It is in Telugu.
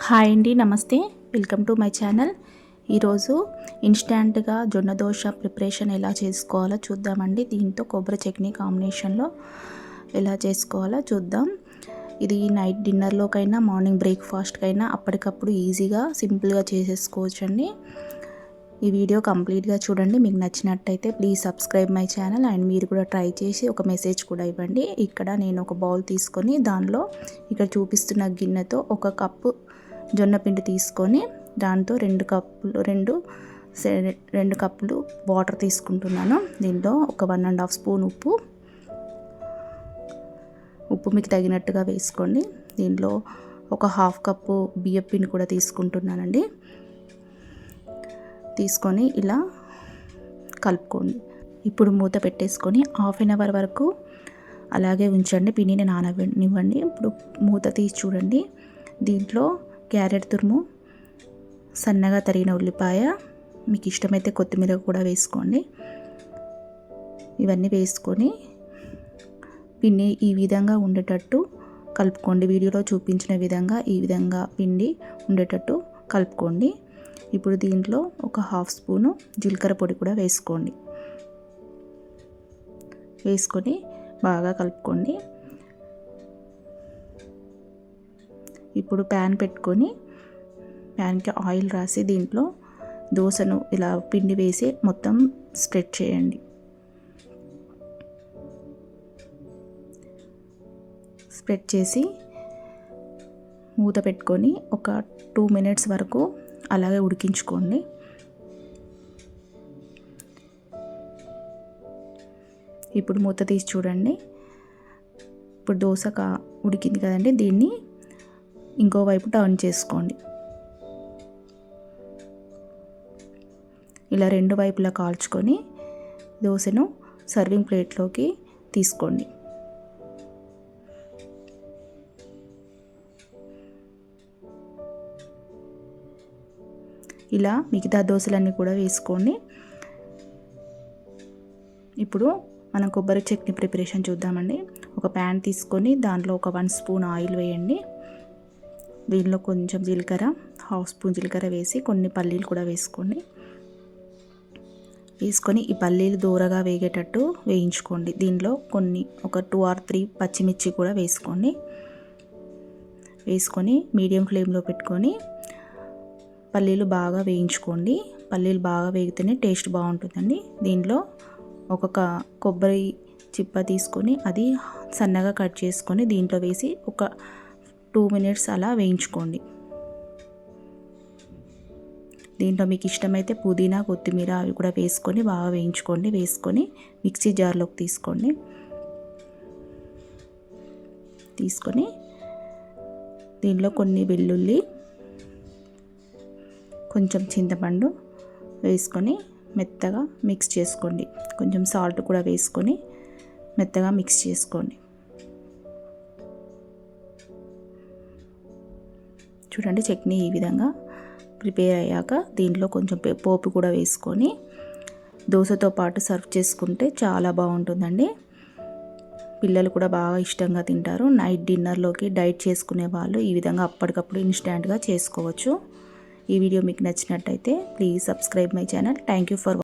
హాయ్ అండి, నమస్తే. Welcome to my channel. ఈరోజు ఇన్స్టాంట్గా జొన్న దోశ ప్రిపరేషన్ ఎలా చేసుకోవాలో చూద్దామండి. దీంతో కొబ్బరి చట్నీ కాంబినేషన్లో ఎలా చేసుకోవాలో చూద్దాం. ఇది నైట్ డిన్నర్లోకైనా మార్నింగ్ బ్రేక్ఫాస్ట్కైనా అప్పటికప్పుడు ఈజీగా సింపుల్గా చేసేసుకోవచ్చండి. ఈ వీడియో కంప్లీట్గా చూడండి. మీకు నచ్చినట్టయితే please subscribe my channel and మీరు కూడా ట్రై చేసి ఒక మెసేజ్ కూడా ఇవ్వండి. ఇక్కడ నేను ఒక బౌల్ తీసుకొని దానిలో ఇక్కడ చూపిస్తున్న గిన్నెతో ఒక కప్పు జొన్న పిండి తీసుకొని దాంతో రెండు కప్పులు వాటర్ తీసుకుంటున్నాను. దీంట్లో ఒక 1.5 స్పూన్ ఉప్పు మీకు తగినట్టుగా వేసుకోండి. దీంట్లో ఒక 1/2 కప్పు బియ్యం పిండి కూడా తీసుకుంటున్నానండి. తీసుకొని ఇలా కలుపుకోండి. ఇప్పుడు మూత పెట్టేసుకొని 1/2 అవర్ వరకు అలాగే ఉంచండి. పిండిని నాననివ్వండి. ఇప్పుడు మూత తీసి చూడండి. దీంట్లో క్యారెట్ తురుము, సన్నగా తరిగిన ఉల్లిపాయ, మీకు ఇష్టమైతే కొత్తిమీర కూడా వేసుకోండి. ఇవన్నీ వేసుకొని పిండి ఈ విధంగా ఉండేటట్టు కలుపుకోండి. వీడియోలో చూపించిన విధంగా ఈ విధంగా పిండి ఉండేటట్టు కలుపుకోండి. ఇప్పుడు దీంట్లో ఒక 1/2 స్పూను జీలకర్ర పొడి కూడా వేసుకోండి. వేసుకొని బాగా కలుపుకోండి. ఇప్పుడు ప్యాన్ పెట్టుకొని ప్యాన్కి ఆయిల్ రాసి దీంట్లో దోశను ఇలా పిండి వేసి మొత్తం స్ప్రెడ్ చేయండి. స్ప్రెడ్ చేసి మూత పెట్టుకొని ఒక 2 మినిట్స్ వరకు అలాగే ఉడికించుకోండి. ఇప్పుడు మూత తీసి చూడండి. ఇప్పుడు దోశ ఉడికింది కదండి. దీన్ని ఇంకోవైపు టర్న్ చేసుకోండి. ఇలా 2 వైపులా కాల్చుకొని దోశను సర్వింగ్ ప్లేట్లోకి తీసుకోండి. ఇలా మిగతా దోశలన్నీ కూడా వేసుకోండి. ఇప్పుడు మనం కొబ్బరి చట్నీ ప్రిపరేషన్ చూద్దామండి. ఒక ప్యాన్ తీసుకొని దాంట్లో ఒక 1 స్పూన్ ఆయిల్ వేయండి. దీనిలో కొంచెం జీలకర్ర, 1/2 స్పూన్ జీలకర్ర వేసి కొన్ని పల్లీలు కూడా వేసుకోండి. వేసుకొని ఈ పల్లీలు దూరగా వేగేటట్టు వేయించుకోండి. దీనిలో ఒక 2 or 3 పచ్చిమిర్చి కూడా వేసుకోండి. వేసుకొని మీడియం ఫ్లేమ్లో పెట్టుకొని పల్లీలు బాగా వేయించుకోండి. పల్లీలు బాగా వేగితేనే టేస్ట్ బాగుంటుందండి. దీనిలో ఒక కొబ్బరి చిప్ప తీసుకొని అది సన్నగా కట్ చేసుకొని దీంట్లో వేసి ఒక 2 మినిట్స్ అలా వేయించుకోండి. దీంట్లో మీకు ఇష్టమైతే పుదీనా, కొత్తిమీర అవి కూడా వేసుకొని బాగా వేయించుకోండి. వేసుకొని మిక్సీ జార్లోకి తీసుకొని దీనిలో కొన్ని వెల్లుల్లి, కొంచెం చింతపండు వేసుకొని మెత్తగా మిక్స్ చేసుకోండి. కొంచెం సాల్ట్ కూడా వేసుకొని మెత్తగా మిక్స్ చేసుకోండి. చూడండి, చట్నీ ఈ విధంగా ప్రిపేర్ అయ్యాక దీంట్లో కొంచెం పోపు కూడా వేసుకొని దోశతో పాటు సర్వ్ చేసుకుంటే చాలా బాగుంటుందండి. పిల్లలు కూడా బాగా ఇష్టంగా తింటారు. నైట్ డిన్నర్లోకి డైట్ చేసుకునే వాళ్ళు ఈ విధంగా అప్పటికప్పుడు ఇన్స్టాంట్గా చేసుకోవచ్చు. ఈ వీడియో మీకు నచ్చినట్టయితే please subscribe my channel. Thank you for